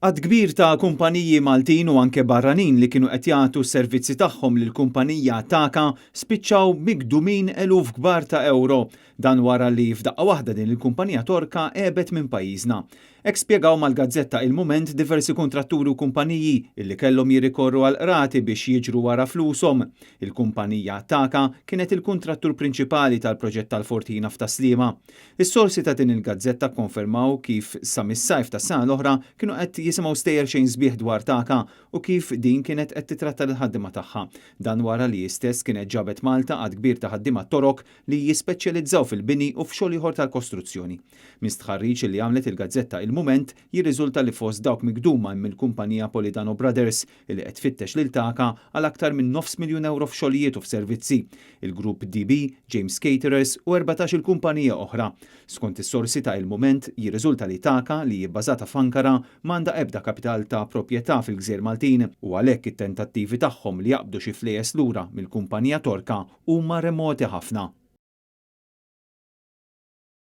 Għad kbir ta' kumpaniji Maltin u anke barranin li kienu qed jagħtu s-servizzi tagħhom lill-kumpanija Taka spiċċaw migdumin eluf kbar ta' euro. Dan wara li f'daqqa waħda din il-kumpanija Torka qebet minn pajjiżna. Hekk spjegaw mal-Gazzetta Il-Mument diversi kontratturi u kumpaniji illi kellhom jirrikorru għal rati biex jiġru wara flushom. Il-kumpanija Taka kienet il-kontrattur prinċipali tal-proġett tal-Fortina f'Taslima. Is-sorsi ta' din il-Gazzetta kkonfermaw kif sa mis-sajf tas-sena l-oħra kienu qed jisimgħu stejjer xejn sbieħ dwar Taka u kif din kienet qed titratta l-ħaddiema tagħha. Dan wara li stess kienet ġabet Malta għad kbir ta' ħaddiema torok li jispeċjalizzaw fil-bini u f'xogħol ieħor tal-kostruzzjoni. Mistħarriġ li għamlet il-Gazzetta Il-Mument jirriżulta li fost dawk migduma mill-kumpanija Politano Brothers li qed tfittex lil Taka għal aktar minn €9,000,000 f'xogħlijiet u f'servizzi. Il-grupp DB, James Caterers u 14 il-kumpanija oħra. Skont is-sorsi ta' Il-Mument jirriżulta li Taka li jibbażata f'Ankara m'għandha ebda kapital ta' proprjetà fil-Gżejjer Maltin u għalhekk it-tentattivi tagħhom li jaqbdu xi flejjes lura mill-kumpanija Torka huma remoti ħafna.